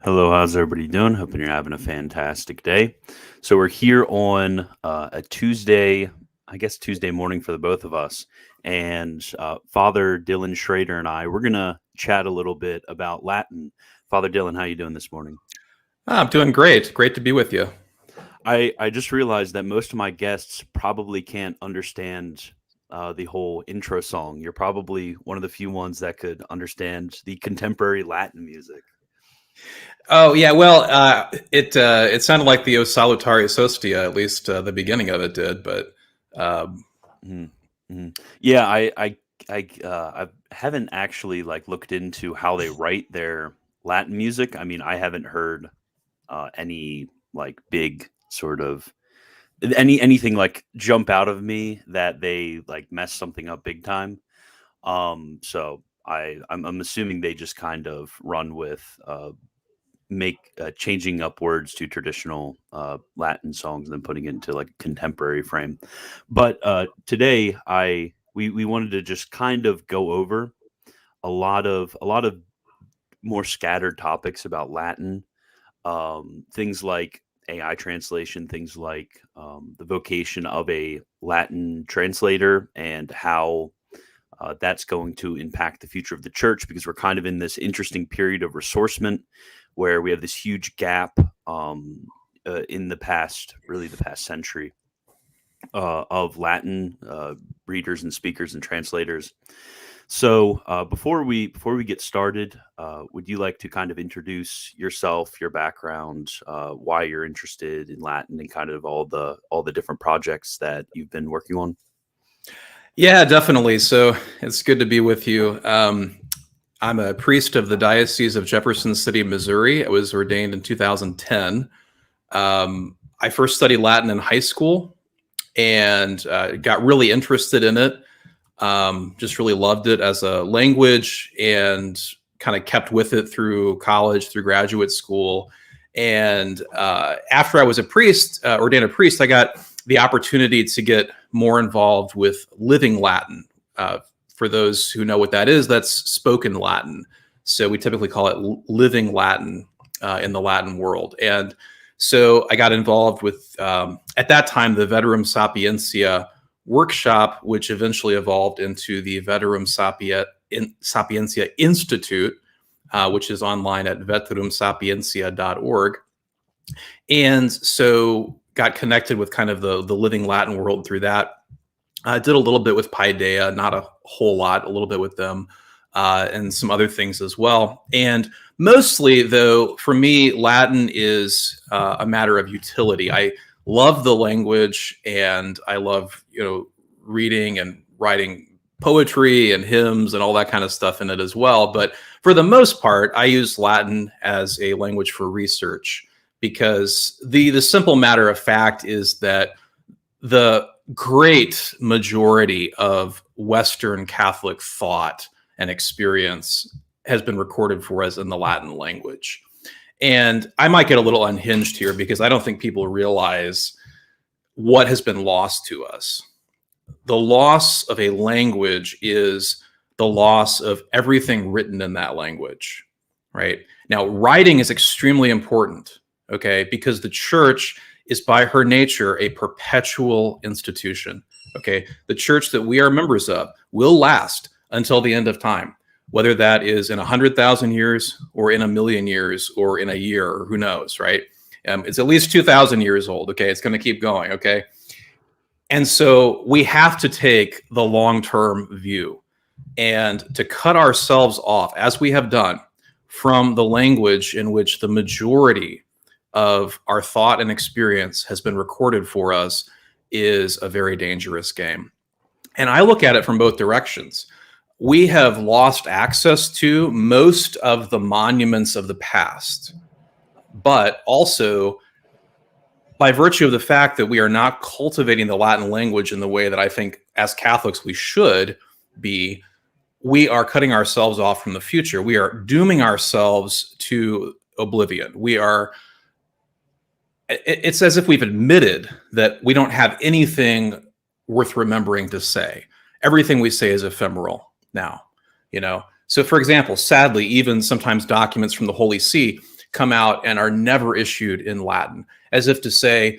Hello, how's everybody doing? Hoping you're having a fantastic day. So we're here on a Tuesday, I guess Tuesday morning for the both of us. And Father Dylan Schrader and I, we're going to chat a little bit about Latin. Father Dylan, how are you doing this morning? I'm doing great. Great to be with you. I just realized that most of my guests probably can't understand the whole intro song. You're probably one of the few ones that could understand the contemporary Latin music. Oh yeah, well, it sounded like the O Salutaris Hostia, at least the beginning of it did. But yeah, I haven't actually looked into how they write their Latin music. I mean, I haven't heard any big sort of anything jump out of me that they mess something up big time. So I'm assuming they just kind of run with changing up words to traditional Latin songs and then putting it into a contemporary frame. But today we wanted to just kind of go over a lot of more scattered topics about Latin, things like AI translation, things like the vocation of a Latin translator and how that's going to impact the future of the church, because we're kind of in this interesting period of ressourcement where we have this huge gap in the past century of Latin readers and speakers and translators. So before we get started, would you like to kind of introduce yourself, your background, why you're interested in Latin, and kind of all the different projects that you've been working on? Yeah, definitely. So it's good to be with you. I'm a priest of the Diocese of Jefferson City, Missouri. I was ordained in 2010. I first studied Latin in high school and got really interested in it. Just really loved it as a language and kind of kept with it through college, through graduate school. And after I was ordained a priest, I got the opportunity to get more involved with living Latin. For those who know what that is, that's spoken Latin. So we typically call it living Latin in the Latin world. And so I got involved with, at that time, the Veterum Sapientia workshop, which eventually evolved into the Veterum Sapientia Institute, which is online at veterumsapiencia.org. And so got connected with kind of the living Latin world through that. I did a little bit with Paideia, not a whole lot, a little bit with them, and some other things as well. And mostly, though, for me, Latin is a matter of utility. I love the language, and I love, reading and writing poetry and hymns and all that kind of stuff in it as well. But for the most part, I use Latin as a language for research, because the simple matter of fact is that the great majority of Western Catholic thought and experience has been recorded for us in the Latin language. And I might get a little unhinged here because I don't think people realize what has been lost to us. The loss of a language is the loss of everything written in that language, right? Now, writing is extremely important, okay, because the church is by her nature a perpetual institution, okay? The church that we are members of will last until the end of time, whether that is in 100,000 years or in 1,000,000 years or in a year, or who knows, right? It's at least 2,000 years old. Okay, it's going to keep going. Okay, and so we have to take the long-term view and to cut ourselves off, as we have done, from the language in which the majority of our thought and experience has been recorded for us is a very dangerous game. And I look at it from both directions. We have lost access to most of the monuments of the past, but also by virtue of the fact that we are not cultivating the Latin language in the way that I think as Catholics we should be, we are cutting ourselves off from the future. We are dooming ourselves to oblivion. It's as if we've admitted that we don't have anything worth remembering to say. Everything we say is ephemeral now, So for example, sadly, even sometimes documents from the Holy See come out and are never issued in Latin, as if to say,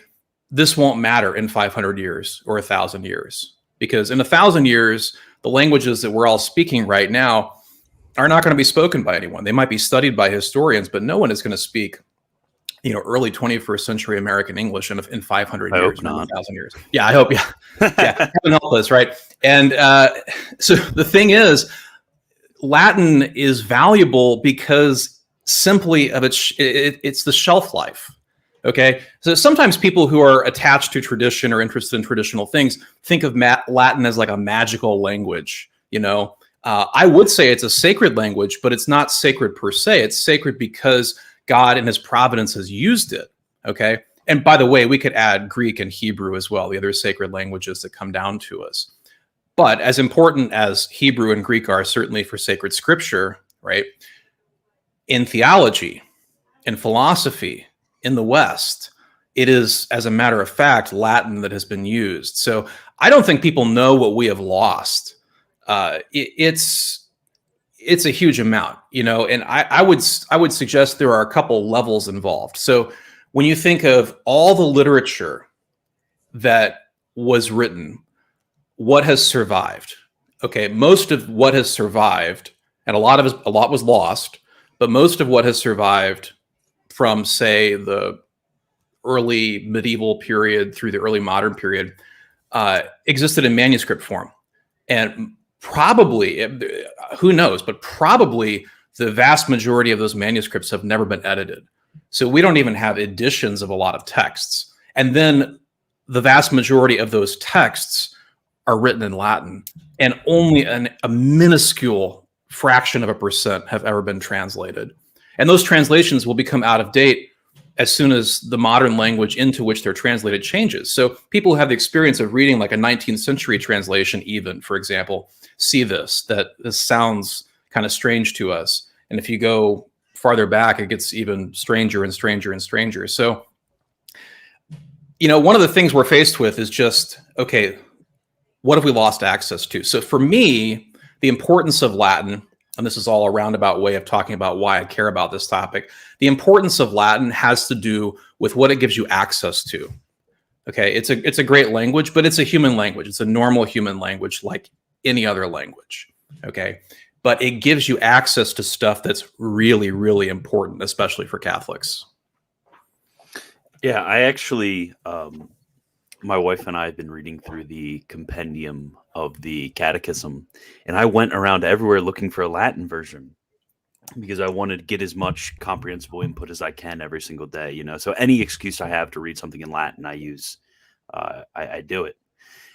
this won't matter in 500 years or 1,000 years. Because in 1,000 years, the languages that we're all speaking right now are not going to be spoken by anyone. They might be studied by historians, but no one is going to speak early 21st century American English in 500 I years, hope not. 1,000 years. Yeah, I hope. Yeah, yeah. Heaven help us, right? And so the thing is, Latin is valuable because simply of it's the shelf life. Okay, so sometimes people who are attached to tradition or interested in traditional things think of Latin as like a magical language. I would say it's a sacred language, but it's not sacred per se. It's sacred because God in his providence has used it, okay? And by the way, we could add Greek and Hebrew as well, the other sacred languages that come down to us. But as important as Hebrew and Greek are certainly for sacred scripture, right? In theology, in philosophy, in the West, it is, as a matter of fact, Latin that has been used. So I don't think people know what we have lost. It's a huge amount, and I would suggest there are a couple levels involved. So when you think of all the literature that was written, what has survived? Okay, most of what has survived, and a lot was lost, but most of what has survived from, say, the early medieval period through the early modern period existed in manuscript form. And probably, who knows, but probably the vast majority of those manuscripts have never been edited. So we don't even have editions of a lot of texts. And then the vast majority of those texts are written in Latin, and only a minuscule fraction of a percent have ever been translated. And those translations will become out of date as soon as the modern language into which they're translated changes. So people who have the experience of reading like a 19th century translation, even, for example, see that this sounds kind of strange to us. And if you go farther back, it gets even stranger and stranger and stranger. So, one of the things we're faced with is just, okay, what have we lost access to? So for me, the importance of Latin, and this is all a roundabout way of talking about why I care about this topic, the importance of Latin has to do with what it gives you access to. Okay, it's a great language, but it's a human language. It's a normal human language like any other language. Okay, but it gives you access to stuff that's really, really important, especially for Catholics. Yeah, I actually, my wife and I have been reading through the Compendium of the Catechism, and I went around everywhere looking for a Latin version because I wanted to get as much comprehensible input as I can every single day. So any excuse I have to read something in Latin, I use. I do it,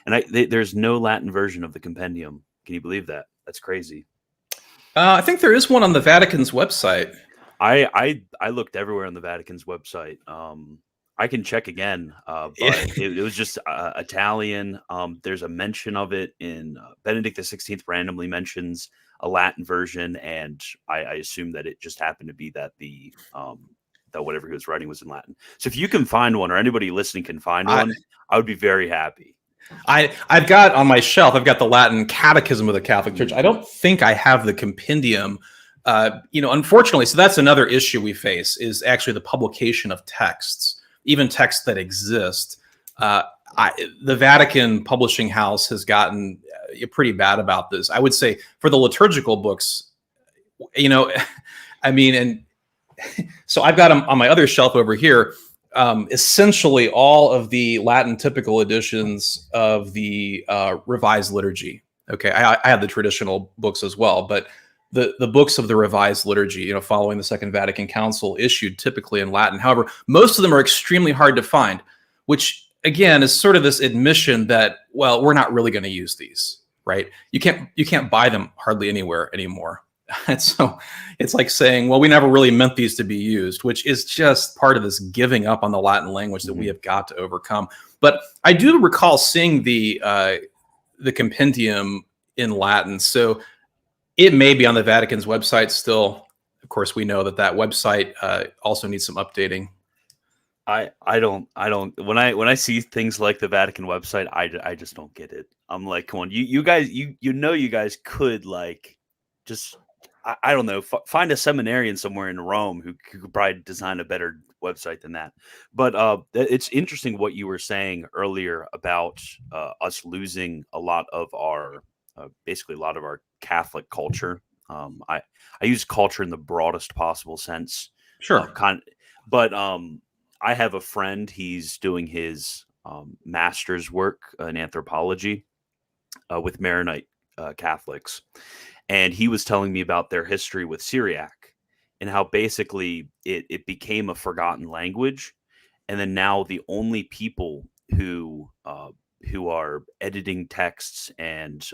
and there's no Latin version of the Compendium. Can you believe that? That's crazy. I think there is one on the Vatican's website. I looked everywhere on the Vatican's website. I can check again, but it was just Italian. There's a mention of it in Benedict XVI randomly mentions a Latin version, and I assume that it just happened to be that that whatever he was writing was in Latin. So if you can find one, or anybody listening can find one, I would be very happy. I've got on my shelf, I've got the Latin Catechism of the Catholic Church. I don't think I have the Compendium. Unfortunately, so that's another issue we face, is actually the publication of texts, even texts that exist. The Vatican Publishing House has gotten pretty bad about this. I would say for the liturgical books, and so I've got them on my other shelf over here. essentially all of the Latin typical editions of the Revised Liturgy. Okay, I have the traditional books as well, but the books of the Revised Liturgy, following the Second Vatican Council, issued typically in Latin. However, most of them are extremely hard to find, which again is sort of this admission that, well, we're not really going to use these, right? You can't buy them hardly anywhere anymore. And so it's like saying, well, we never really meant these to be used, which is just part of this giving up on the Latin language that we have got to overcome. But I do recall seeing the Compendium in Latin. So it may be on the Vatican's website still. Of course, we know that website also needs some updating. I don't when I see things like the Vatican website, I just don't get it. I'm like, come on, you guys, you guys could like just I don't know, find a seminarian somewhere in Rome who could probably design a better website than that. But it's interesting what you were saying earlier about us losing a lot of our basically a lot of our Catholic culture. I use culture in the broadest possible sense. Sure. But I have a friend, he's doing his master's work in anthropology with Maronite Catholics. And he was telling me about their history with Syriac and how basically it became a forgotten language. And then now the only people who are editing texts and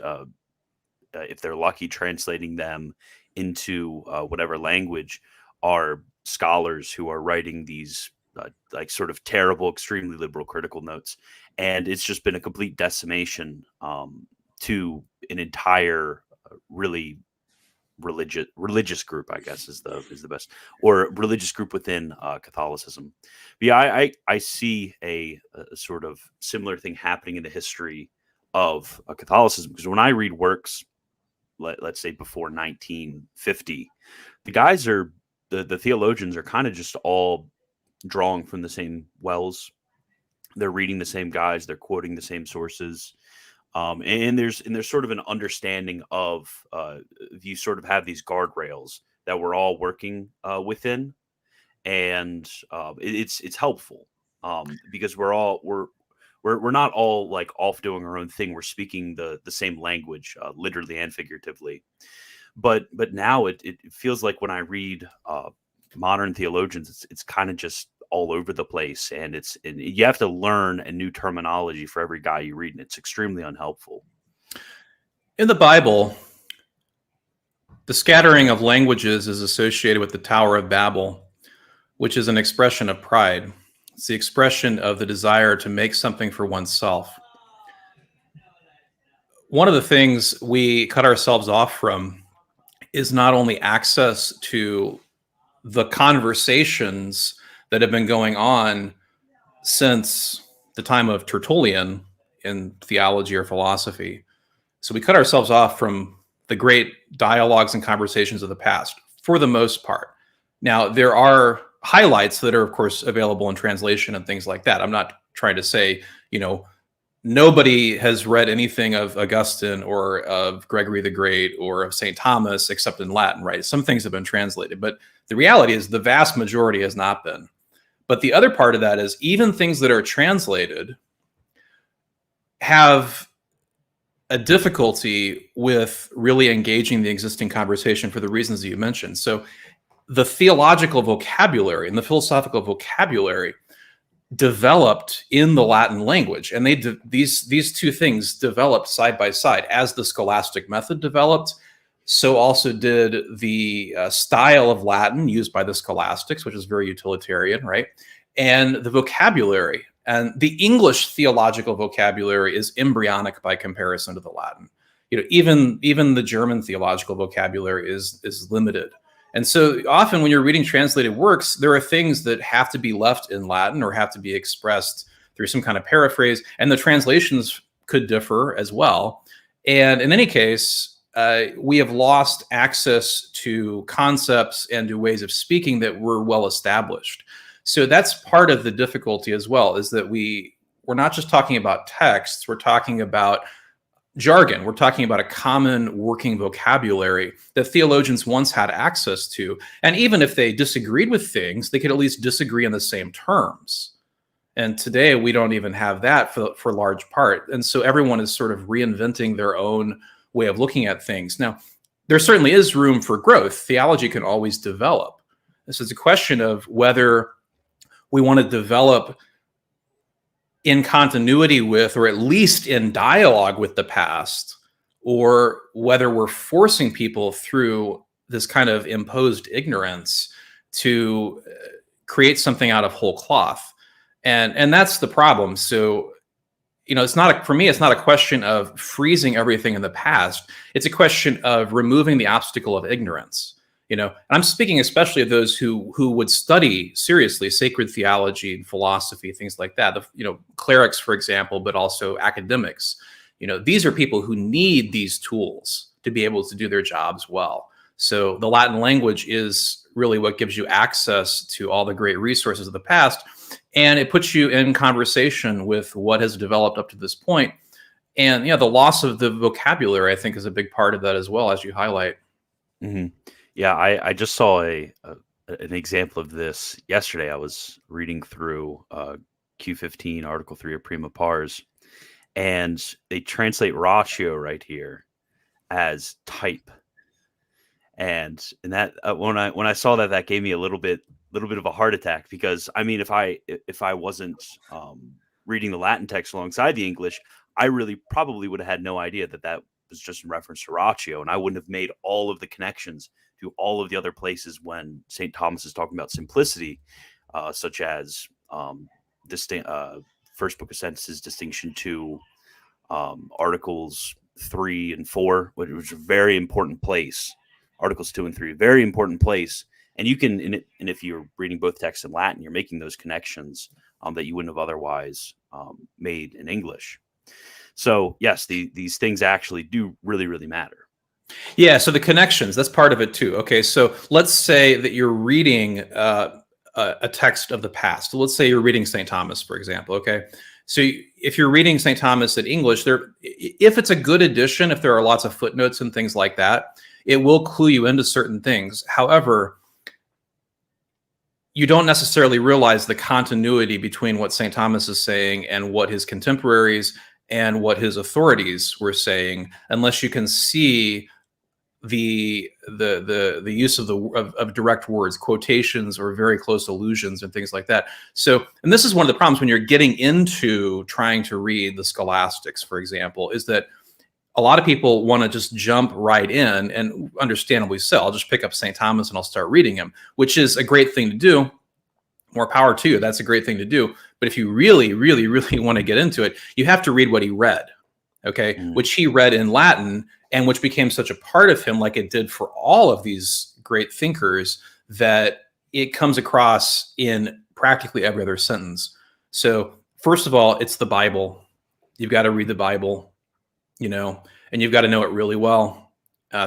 if they're lucky, translating them into whatever language are scholars who are writing these like sort of terrible, extremely liberal critical notes. And it's just been a complete decimation to an entire really religious group, I guess is the best, or religious group within Catholicism. But yeah, I see a sort of similar thing happening in the history of Catholicism, because when I read works, let's say before 1950, the guys are the theologians are kind of just all drawing from the same wells. They're reading the same guys, they're quoting the same sources. And there's sort of an understanding of you sort of have these guardrails that we're all working within, and it's helpful because we're not all like off doing our own thing. We're speaking the same language, literally and figuratively. But now it feels like when I read modern theologians, it's kind of just all over the place, and you have to learn a new terminology for every guy you read, and it's extremely unhelpful. In the Bible, the scattering of languages is associated with the Tower of Babel, which is an expression of pride. It's the expression of the desire to make something for oneself. One of the things we cut ourselves off from is not only access to the conversations that have been going on since the time of Tertullian in theology or philosophy. So we cut ourselves off from the great dialogues and conversations of the past, for the most part. Now, there are highlights that are, of course, available in translation and things like that. I'm not trying to say, nobody has read anything of Augustine or of Gregory the Great or of St. Thomas except in Latin, right? Some things have been translated, but the reality is the vast majority has not been. But the other part of that is even things that are translated have a difficulty with really engaging the existing conversation for the reasons that you mentioned. So the theological vocabulary and the philosophical vocabulary developed in the Latin language, and these two things developed side by side. As the scholastic method developed, so also did the style of Latin used by the scholastics, which is very utilitarian, right? And the vocabulary. And the English theological vocabulary is embryonic by comparison to the Latin. Even the German theological vocabulary is limited. And so often when you're reading translated works, there are things that have to be left in Latin or have to be expressed through some kind of paraphrase, and the translations could differ as well. And in any case, we have lost access to concepts and to ways of speaking that were well established. So that's part of the difficulty as well, is that we're not just talking about texts, we're talking about jargon. We're talking about a common working vocabulary that theologians once had access to. And even if they disagreed with things, they could at least disagree in the same terms. And today we don't even have that for large part. And so everyone is sort of reinventing their own way of looking at things. Now, there certainly is room for growth. Theology can always develop. This is a question of whether we want to develop in continuity with, or at least in dialogue with the past, or whether we're forcing people through this kind of imposed ignorance to create something out of whole cloth. And that's the problem. So, it's not for me, it's not a question of freezing everything in the past. It's a question of removing the obstacle of ignorance. And I'm speaking especially of those who would study seriously sacred theology and philosophy, things like that. Clerics, for example, but also academics. These are people who need these tools to be able to do their jobs well. So the Latin language is really what gives you access to all the great resources of the past, and it puts you in conversation with what has developed up to this point. And the loss of the vocabulary, I think, is a big part of that as well, as you highlight. Mm-hmm. Yeah, I just saw an example of this yesterday. I was reading through Q15, Article 3 of Prima Pars, and they translate ratio right here as type. And that when I saw that gave me a little bit of a heart attack, because I mean, if I wasn't reading the Latin text alongside the English, I really probably would have had no idea that was just in reference to ratio, and I wouldn't have made all of the connections to all of the other places when St. Thomas is talking about simplicity, such as First Book of Sentences distinction to Articles 3 and 4, which was a very important place. Articles 2 and 3, very important place. And you can, and if you're reading both texts in Latin, you're making those connections that you wouldn't have otherwise made in English. So yes, these things actually do really, really matter. Yeah, so the connections, that's part of it too. Okay, so let's say that you're reading a text of the past. Let's say you're reading St. Thomas, for example, okay? So if you're reading St. Thomas in English, if it's a good edition, if there are lots of footnotes and things like that, it will clue you into certain things. However, you don't necessarily realize the continuity between what St. Thomas is saying and what his contemporaries and what his authorities were saying, unless you can see the use of direct words, quotations, or very close allusions and things like that. So, and this is one of the problems when you're getting into trying to read the scholastics, for example, is that a lot of people want to just jump right in, and understandably so. I'll just pick up St. Thomas and I'll start reading him, which is a great thing to do. More power to you. That's a great thing to do. But if you really, really, really want to get into it, you have to read what he read, okay? Which he read in Latin, and which became such a part of him, like it did for all of these great thinkers, that it comes across in practically every other sentence. So first of all, it's the Bible. You've got to read the Bible, and you've got to know it really well.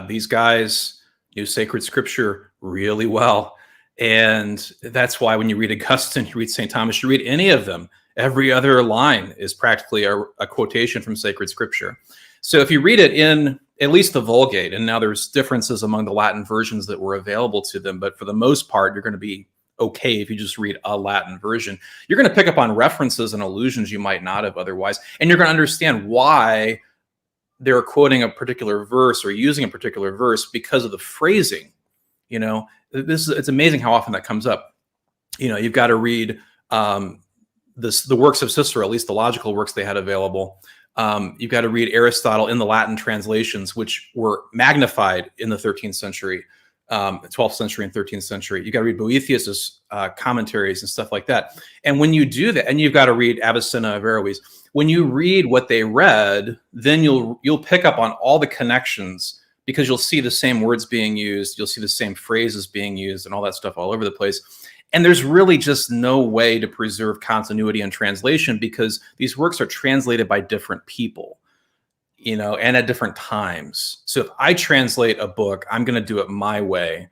These guys knew sacred scripture really well. And that's why when you read Augustine, you read St. Thomas, you read any of them, every other line is practically a quotation from sacred scripture. So if you read it in at least the Vulgate, and now there's differences among the Latin versions that were available to them, but for the most part, you're going to be okay if you just read a Latin version. You're going to pick up on references and allusions you might not have otherwise, and you're going to understand why they're quoting a particular verse or using a particular verse because of the phrasing. It's amazing how often that comes up. You've got to read the works of Cicero, at least the logical works they had available. You've got to read Aristotle in the Latin translations, which were magnified in the 13th century, 12th century and 13th century. You've got to read Boethius's commentaries and stuff like that. And when you do that, and you've got to read Avicenna, Averroes, when you read what they read, then you'll pick up on all the connections, because you'll see the same words being used, you'll see the same phrases being used and all that stuff all over the place. And there's really just no way to preserve continuity in translation, because these works are translated by different people, and at different times. So if I translate a book, I'm going to do it my way.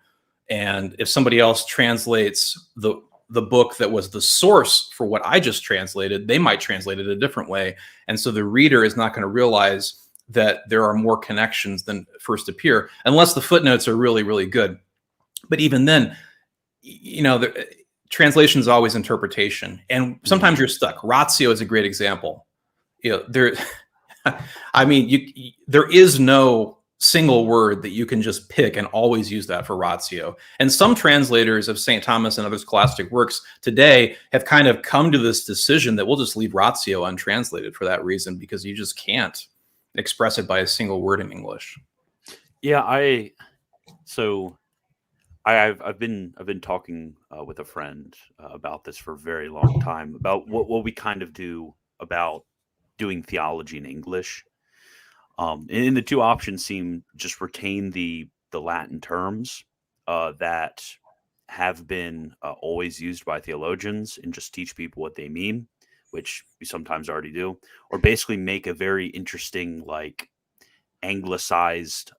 And if somebody else translates the book that was the source for what I just translated, they might translate it a different way. And so the reader is not going to realize that there are more connections than first appear, unless the footnotes are really, really good. But even then, translation is always interpretation, and sometimes you're stuck. Ratio is a great example. There is no single word that you can just pick and always use that for ratio. And some translators of St. Thomas and other scholastic works today have kind of come to this decision that we'll just leave ratio untranslated for that reason, because you just can't express it by a single word in English. Yeah, I've been talking with a friend about this for a very long time, about what we kind of do about doing theology in English. And the two options seem just retain the Latin terms that have been always used by theologians, and just teach people what they mean, which we sometimes already do, or basically make a very interesting, like, anglicized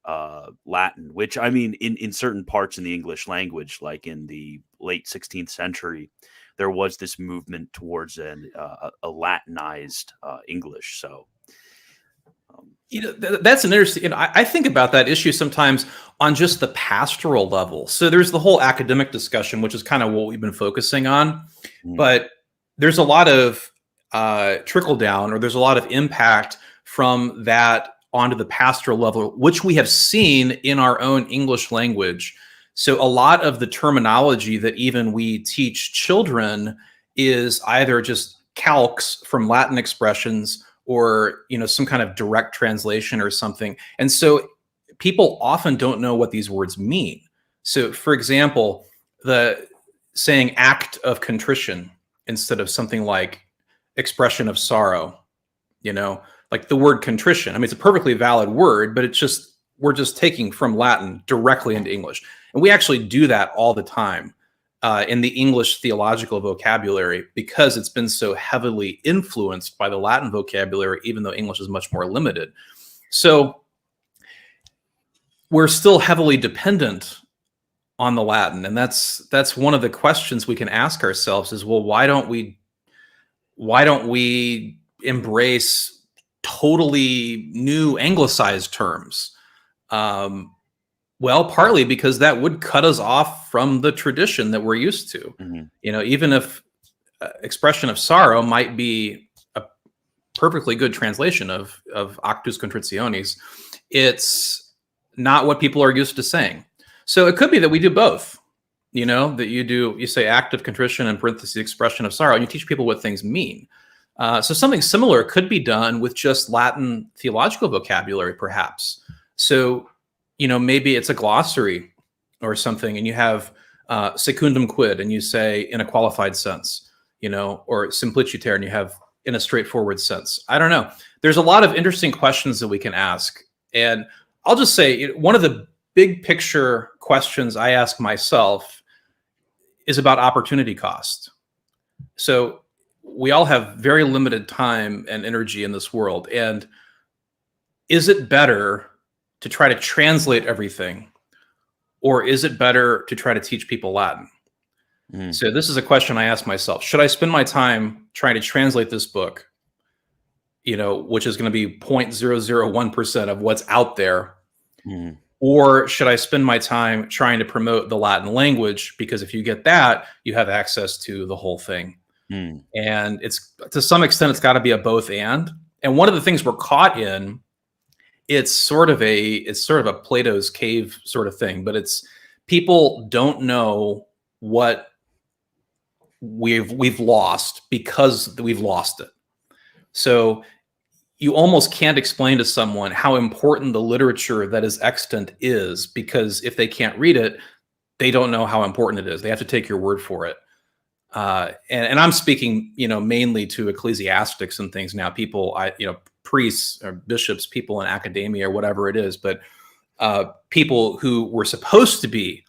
Latin, which, I mean, in certain parts in the English language, like in the late 16th century, there was this movement towards a Latinized English. So that's an interesting, I think about that issue sometimes on just the pastoral level. So there's the whole academic discussion, which is kind of what we've been focusing on, but there's a lot of trickle down, or there's a lot of impact from that onto the pastoral level, which we have seen in our own English language. So a lot of the terminology that even we teach children is either just calques from Latin expressions, or some kind of direct translation or something. And so people often don't know what these words mean. So for example, the saying act of contrition instead of something like expression of sorrow, like the word contrition. I mean, it's a perfectly valid word, but we're just taking from Latin directly into English. And we actually do that all the time in the English theological vocabulary, because it's been so heavily influenced by the Latin vocabulary, even though English is much more limited. So we're still heavily dependent on the Latin. And that's one of the questions we can ask ourselves is, well, why don't we embrace totally new anglicized terms? Well, partly because that would cut us off from the tradition that we're used to. Even if expression of sorrow might be a perfectly good translation of Actus Contritionis, it's not what people are used to saying. So it could be that we do both, that you say act of contrition and parentheses expression of sorrow, and you teach people what things mean. So something similar could be done with just Latin theological vocabulary, perhaps. So maybe it's a glossary or something, and you have secundum quid, and you say in a qualified sense, or simpliciter, and you have in a straightforward sense. I don't know. There's a lot of interesting questions that we can ask. And I'll just say, one of the big picture questions I ask myself is about opportunity cost. So we all have very limited time and energy in this world. And is it better to try to translate everything, or is it better to try to teach people Latin? So this is a question I ask myself. Should I spend my time trying to translate this book, which is going to be 0.001% of what's out there? Or should I spend my time trying to promote the Latin language? Because if you get that, you have access to the whole thing. And it's, to some extent, it's got to be a both and. And one of the things we're caught in, it's sort of a Plato's cave sort of thing, but it's people don't know what we've lost because we've lost it. So you almost can't explain to someone how important the literature that is extant is, because if they can't read it, they don't know how important it is. They have to take your word for it. And I'm speaking, mainly to ecclesiastics and things now. People, priests or bishops, people in academia or whatever it is, but people who were supposed to be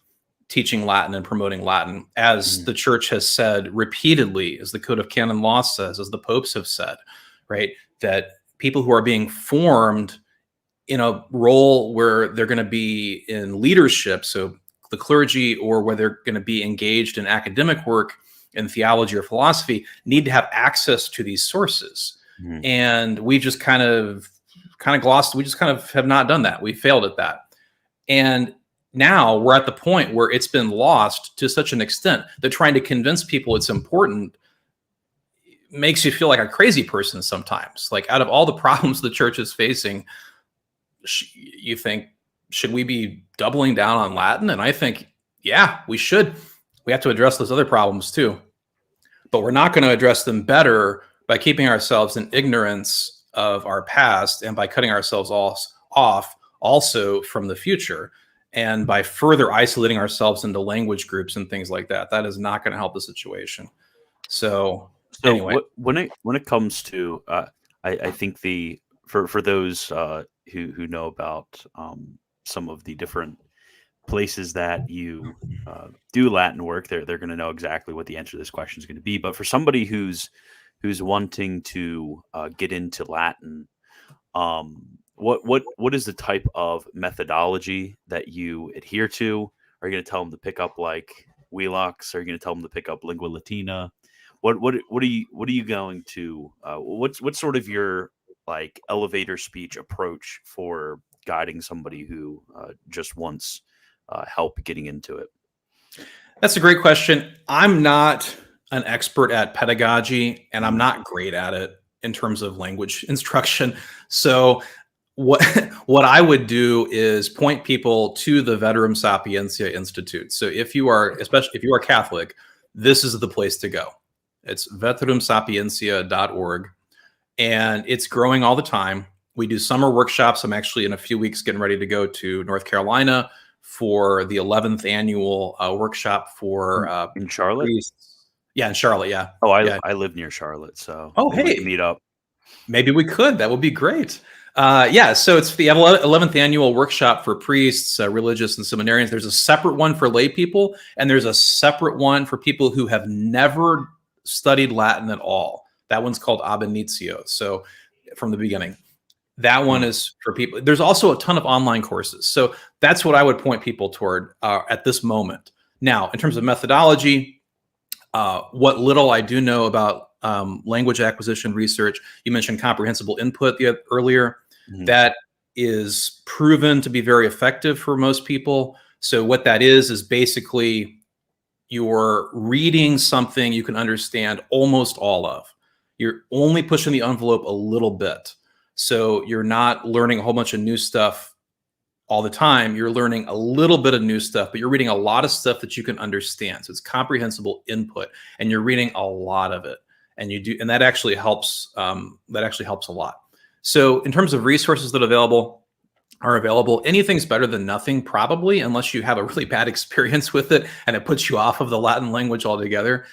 teaching Latin and promoting Latin, as the church has said repeatedly, as the Code of Canon Law says, as the popes have said, right, that people who are being formed in a role where they're going to be in leadership, so the clergy, or where they're going to be engaged in academic work in theology or philosophy, need to have access to these sources. And we've just kind of kind of glossed. We just kind of have not done that. We failed at that. And now we're at the point where it's been lost to such an extent that trying to convince people it's important makes you feel like a crazy person sometimes. Like, out of all the problems the church is facing, you think, should we be doubling down on Latin? And I think, yeah, we should. We have to address those other problems too. But we're not going to address them better by keeping ourselves in ignorance of our past and by cutting ourselves off also from the future, and by further isolating ourselves into language groups and things like that. That is not going to help the situation. So anyway, when it comes to, I think for those who know about some of the different places that you do Latin work, they're going to know exactly what the answer to this question is going to be. But for somebody who's wanting to get into Latin, what is the type of methodology that you adhere to? Are you going to tell them to pick up like Wheelock's? Are you going to tell them to pick up Lingua Latina? What are you going to what's sort of your like elevator speech approach for guiding somebody who just wants help getting into it? That's a great question. I'm not an expert at pedagogy, and I'm not great at it in terms of language instruction. So what I would do is point people to the Veterum Sapientia Institute. So especially if you are Catholic, this is the place to go. It's veterumsapiencia.org, and it's growing all the time. We do summer workshops. I'm actually in a few weeks getting ready to go to North Carolina for the 11th annual workshop for in Charlotte. Priests. Yeah, in Charlotte. Yeah. Oh, yeah. I live near Charlotte, so hey, we can meet up. Maybe we could. That would be great. Yeah, so it's the 11th annual workshop for priests, religious, and seminarians. There's a separate one for lay people, and there's a separate one for people who have never studied Latin at all. That one's called Ab Initio. So from the beginning, that one is for people. There's also a ton of online courses. So that's what I would point people toward at this moment. Now, in terms of methodology, what little I do know about language acquisition research, you mentioned comprehensible input earlier. Mm-hmm. That is proven to be very effective for most people. So what that is basically you're reading something you can understand almost all of. You're only pushing the envelope a little bit. So you're not learning a whole bunch of new stuff all the time. You're learning a little bit of new stuff, but you're reading a lot of stuff that you can understand. So it's comprehensible input, and you're reading a lot of it. And that actually helps. That actually helps a lot. So in terms of resources that are available, anything's better than nothing, probably, unless you have a really bad experience with it and it puts you off of the Latin language altogether.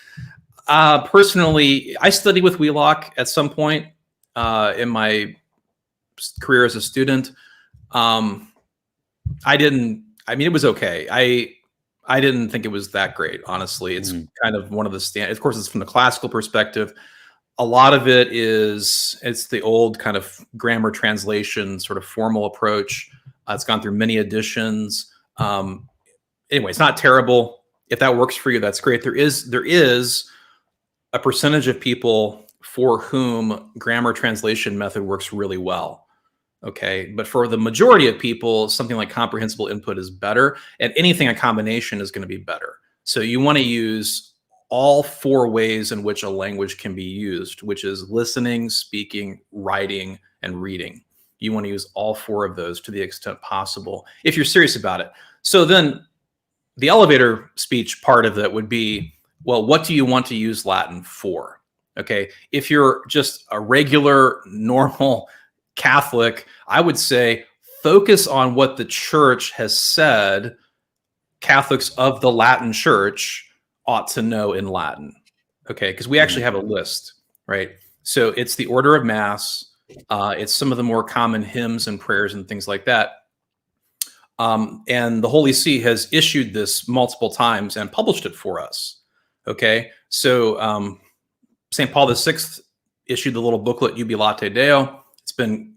Personally, I studied with Wheelock at some point in my career as a student. It was okay. I didn't think it was that great, honestly. It's kind of one of the standards. Of course, it's from the classical perspective. A lot of it's the old kind of grammar translation sort of formal approach. It's gone through many editions. Anyway, it's not terrible. If that works for you, that's great. There is a percentage of people for whom grammar translation method works really well. Okay, but for the majority of people, something like comprehensible input is better, and anything a combination is going to be better. So you want to use all four ways in which a language can be used, which is listening, speaking, writing, and reading. You want to use all four of those to the extent possible if you're serious about it. So then the elevator speech part of that would be, well, what do you want to use Latin for? Okay, if you're just a regular, normal Catholic, I would say focus on what the church has said Catholics of the Latin church ought to know in Latin. Okay, because we actually have a list, right? So it's the order of Mass, it's some of the more common hymns and prayers and things like that. And the Holy See has issued this multiple times and published it for us. Okay, so St. Paul VI issued the little booklet Jubilate Deo. It's been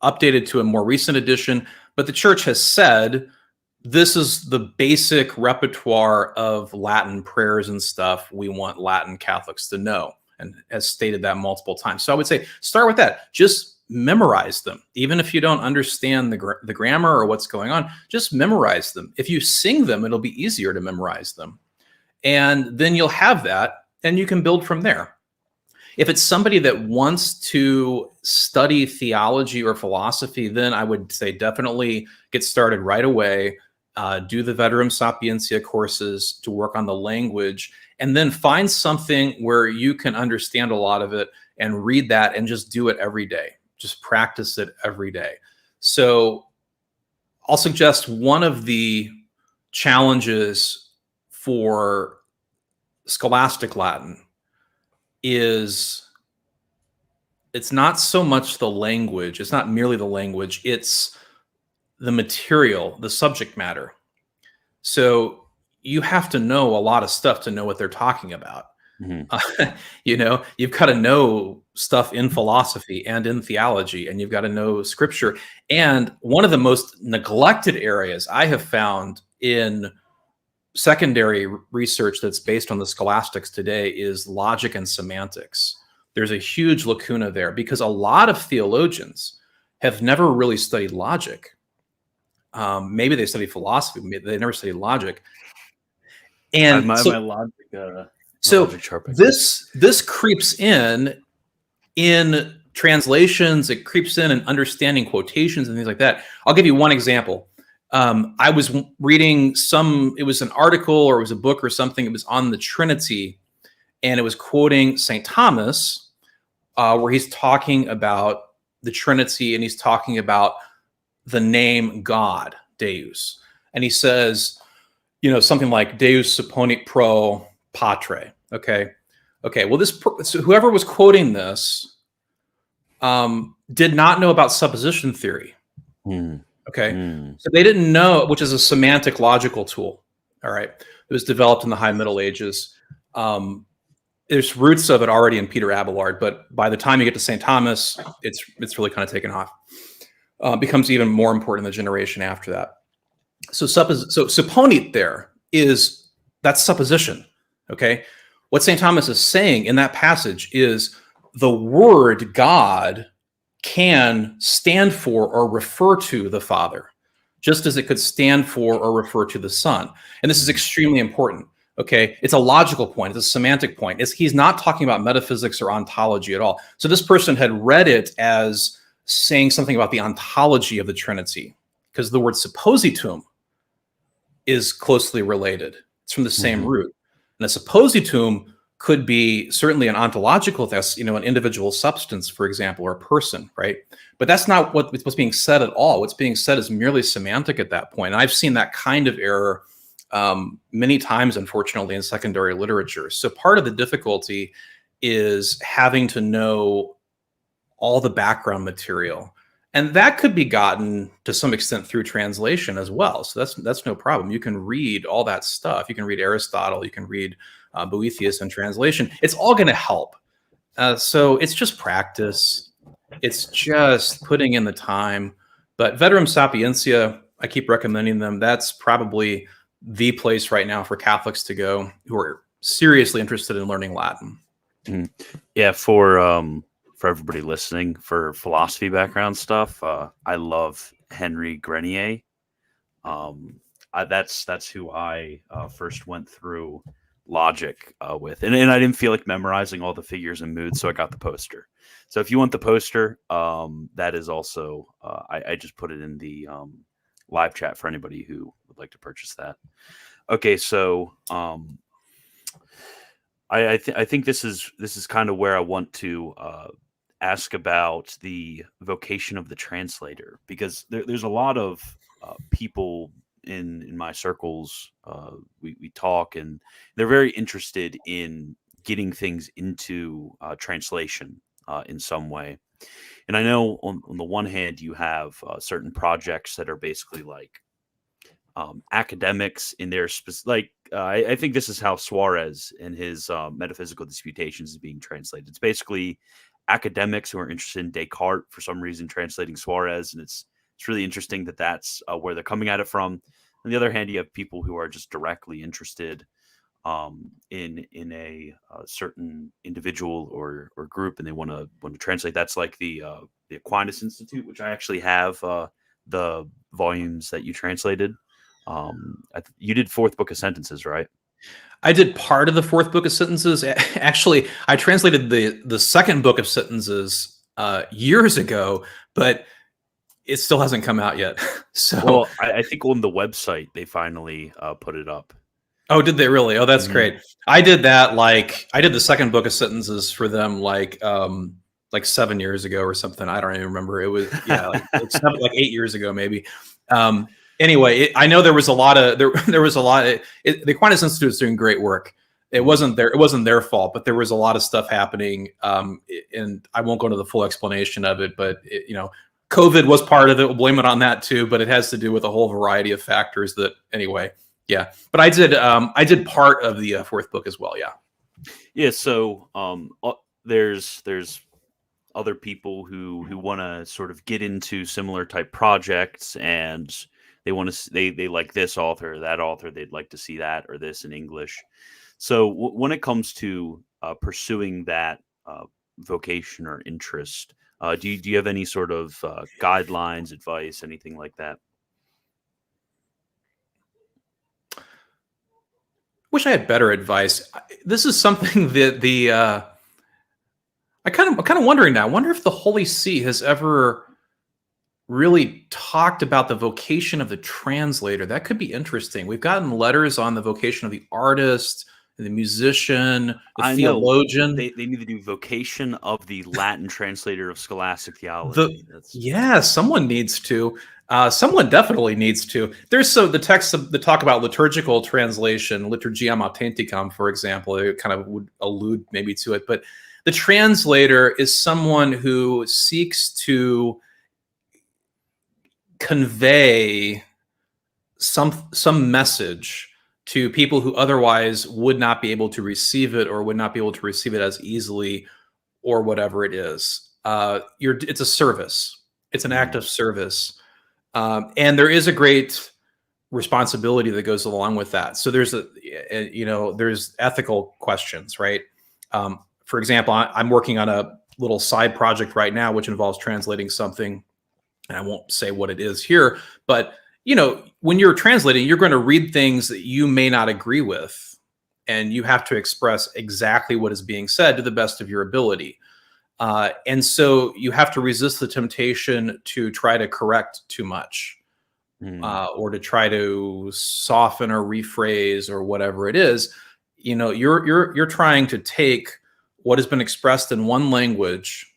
updated to a more recent edition, but the church has said this is the basic repertoire of Latin prayers and stuff we want Latin Catholics to know, and has stated that multiple times. So I would say start with that. Just memorize them. Even if you don't understand the grammar or what's going on, just memorize them. If you sing them, it'll be easier to memorize them. And then you'll have that, and you can build from there. If it's somebody that wants to study theology or philosophy, then I would say definitely get started right away. Do the Veterum Sapientia courses to work on the language, and then find something where you can understand a lot of it and read that and just do it every day. Just practice it every day. So I'll suggest one of the challenges for Scholastic Latin is it's not so much the language. It's not merely the language. It's the material, the subject matter. So you have to know a lot of stuff to know what they're talking about. You know, you've got to know stuff in philosophy and in theology, and you've got to know scripture. And one of the most neglected areas I have found in secondary research that's based on the scholastics today is logic and semantics. There's a huge lacuna there because a lot of theologians have never really studied logic. Maybe they studied philosophy, maybe they never studied logic. And my logic. So this creeps in translations. It creeps in understanding quotations and things like that. I'll give you one example. I was reading it was an article or it was a book or something. It was on the Trinity, and it was quoting St. Thomas, where he's talking about the Trinity, and he's talking about the name God, Deus. And he says, you know, something like Deus supponit pro patre. Okay. Well, so whoever was quoting this did not know about supposition theory. Okay. So they didn't know, which is a semantic logical tool. All right. It was developed in the High Middle Ages. There's roots of it already in Peter Abelard, but by the time you get to St. Thomas, it's really kind of taken off. Becomes even more important in the generation after that. So supponit there that's supposition. Okay. What St. Thomas is saying in that passage is the word God can stand for or refer to the Father, just as it could stand for or refer to the Son. And this is extremely important. Okay, it's a logical point. It's a semantic point. He's not talking about metaphysics or ontology at all. So this person had read it as saying something about the ontology of the Trinity, because the word suppositum is closely related. It's from the same root. And a suppositum could be certainly an ontological, that's, an individual substance, for example, or a person, right? But that's not what's being said at all. What's being said is merely semantic at that point. And I've seen that kind of error many times, unfortunately, in secondary literature. So part of the difficulty is having to know all the background material. And that could be gotten to some extent through translation as well. So that's no problem. You can read all that stuff. You can read Aristotle. You can read Boethius in translation. It's all going to help. So it's just practice. It's just putting in the time. But Veterum Sapientia, I keep recommending them. That's probably the place right now for Catholics to go who are seriously interested in learning Latin. Yeah, for everybody listening, for philosophy background stuff, I love Henry Grenier. That's who I first went through logic with, and I didn't feel like memorizing all the figures and moods, so I got the poster. So if you want the poster, that is also I just put it in the live chat for anybody who would like to purchase that. Okay, so I think this is kind of where I want to ask about the vocation of the translator, because there's a lot of people in my circles. We talk, and they're very interested in getting things into translation in some way. And I know on the one hand, you have certain projects that are basically like academics in their I think this is how Suarez in his Metaphysical Disputations is being translated. It's basically academics who are interested in Descartes for some reason translating Suarez, and it's really interesting that's where they're coming at it from. On the other hand, you have people who are just directly interested in a certain individual or group, and they want to translate. That's like the Aquinas Institute, which I actually have the volumes that you translated. You did Fourth Book of Sentences, right? I did part of the Fourth Book of Sentences. Actually, I translated the Second Book of Sentences years ago, but it still hasn't come out yet. So, well, I think on the website they finally put it up. Oh, did they really? Oh, that's great. I did that. I did the Second Book of Sentences for them like 7 years ago or something. I don't even remember. It was like 8 years ago maybe. Anyway, I know there was a lot of the Aquinas Institute is doing great work. It wasn't their fault, but there was a lot of stuff happening, and I won't go into the full explanation of it. But COVID was part of it. We'll blame it on that too. But it has to do with a whole variety of factors. That anyway, yeah. But I did part of the Fourth Book as well. Yeah. Yeah. So there's other people who want to sort of get into similar type projects, and they want to they like this author, that author. They'd like to see that or this in English. So when it comes to pursuing that vocation or interest, do you have any sort of guidelines, advice, anything like that? Wish I had better advice. This is something that I'm kind of wondering now. I wonder if the Holy See has ever really talked about the vocation of the translator. That could be interesting. We've gotten letters on the vocation of the artist, the musician, the theologian. They need to do vocation of the Latin translator of scholastic theology. Someone needs to. Someone definitely needs to. There's the texts that talk about liturgical translation, liturgiam authenticam, for example. It kind of would allude maybe to it, but the translator is someone who seeks to convey some message to people who otherwise would not be able to receive it, or would not be able to receive it as easily, or whatever it is. It's a service. It's an act of service, and there is a great responsibility that goes along with that. So there's there's ethical questions, right? For example, I'm working on a little side project right now, which involves translating something, and I won't say what it is here, but when you're translating, you're going to read things that you may not agree with, and you have to express exactly what is being said to the best of your ability. And so you have to resist the temptation to try to correct too much, or to try to soften or rephrase or whatever it is. You're trying to take what has been expressed in one language,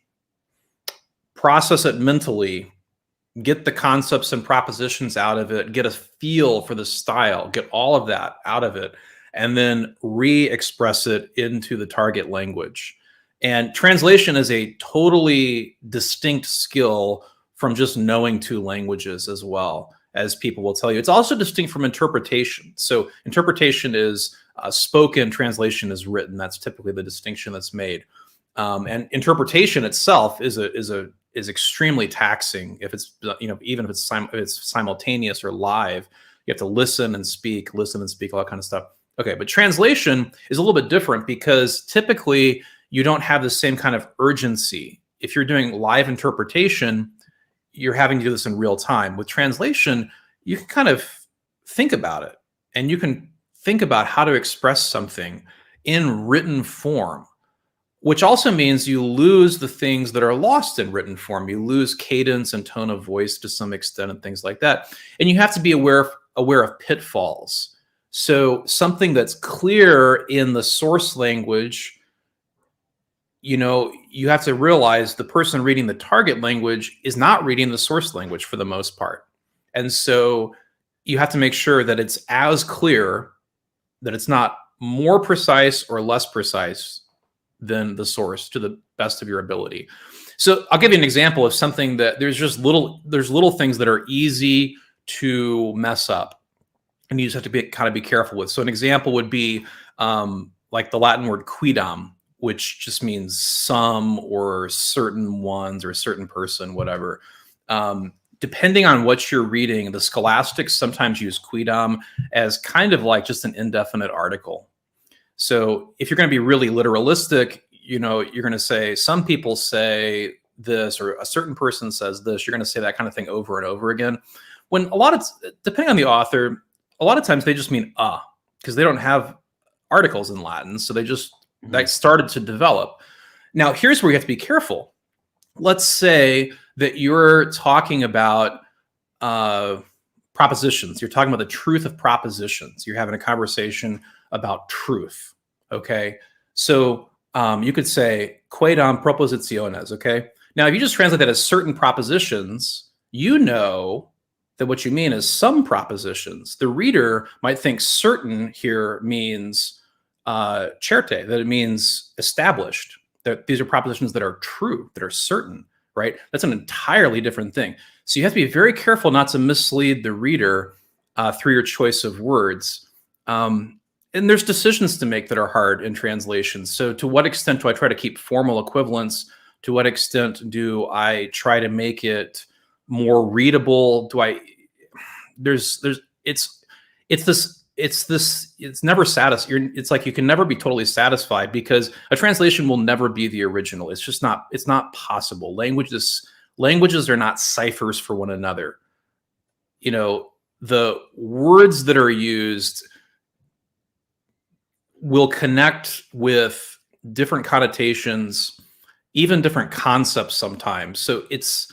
process it mentally, get the concepts and propositions out of it, get a feel for the style, get all of that out of it, and then re-express it into the target language. And translation is a totally distinct skill from just knowing two languages, as well, as people will tell you. It's also distinct from interpretation. So interpretation is spoken, translation is written. That's typically the distinction that's made. And interpretation itself is extremely taxing. If it's even if it's simultaneous or live, you have to listen and speak, all that kind of stuff. Okay, but translation is a little bit different, because typically you don't have the same kind of urgency. If you're doing live interpretation, you're having to do this in real time. With translation, you can kind of think about it, and you can think about how to express something in written form, which also means you lose the things that are lost in written form. You lose cadence and tone of voice to some extent and things like that. And you have to be aware of pitfalls. So something that's clear in the source language, you have to realize the person reading the target language is not reading the source language for the most part. And so you have to make sure that it's as clear, that it's not more precise or less precise than the source, to the best of your ability. So I'll give you an example of something that there's little things that are easy to mess up, and you just have to be careful with. So an example would be like the Latin word quidam, which just means some, or certain ones, or a certain person, whatever. Depending on what you're reading, the scholastics sometimes use quidam as kind of like just an indefinite article. So if you're going to be really literalistic, you're going to say some people say this, or a certain person says this. You're going to say that kind of thing over and over again. When depending on the author, a lot of times they just mean because they don't have articles in Latin, so they just that started to develop. Now here's where you have to be careful. Let's say that you're talking about propositions. You're talking about the truth of propositions. You're having a conversation about truth. Okay, so you could say quaedam propositiones. Okay, now if you just translate that as certain propositions, you know that what you mean is some propositions. The reader might think certain here means certe, that it means established, that these are propositions that are true, that are certain, right? That's an entirely different thing. So you have to be very careful not to mislead the reader through your choice of words. And there's decisions to make that are hard in translation. So to what extent do I try to keep formal equivalence? To what extent do I try to make it more readable? It's never satisfied. It's like you can never be totally satisfied, because a translation will never be the original. It's not possible. Languages are not ciphers for one another. The words that are used will connect with different connotations, even different concepts sometimes. So it's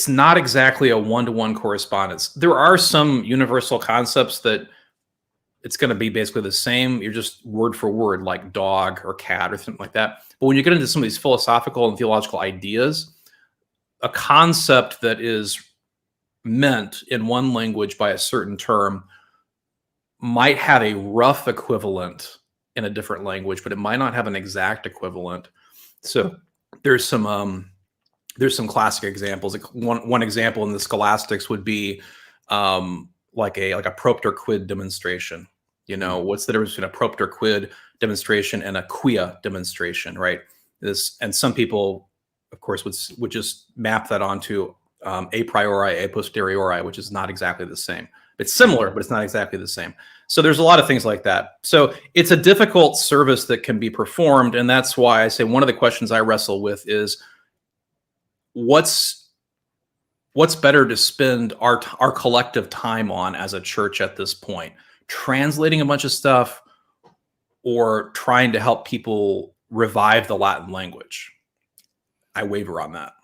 not exactly a one-to-one correspondence. There are some universal concepts that it's going to be basically the same. You're just word for word, like dog or cat or something like that. But when you get into some of these philosophical and theological ideas, a concept that is meant in one language by a certain term might have a rough equivalent in a different language, but it might not have an exact equivalent. So there's some classic examples. One example in the Scholastics would be like a propter quid demonstration. What's the difference between a propter quid demonstration and a quia demonstration, right? And some people, of course, would just map that onto a priori, a posteriori, which is not exactly the same. It's similar, but it's not exactly the same. So there's a lot of things like that. So it's a difficult service that can be performed, and that's why I say one of the questions I wrestle with is what's better to spend our collective time on as a church at this point? Translating a bunch of stuff or trying to help people revive the Latin language? I waver on that.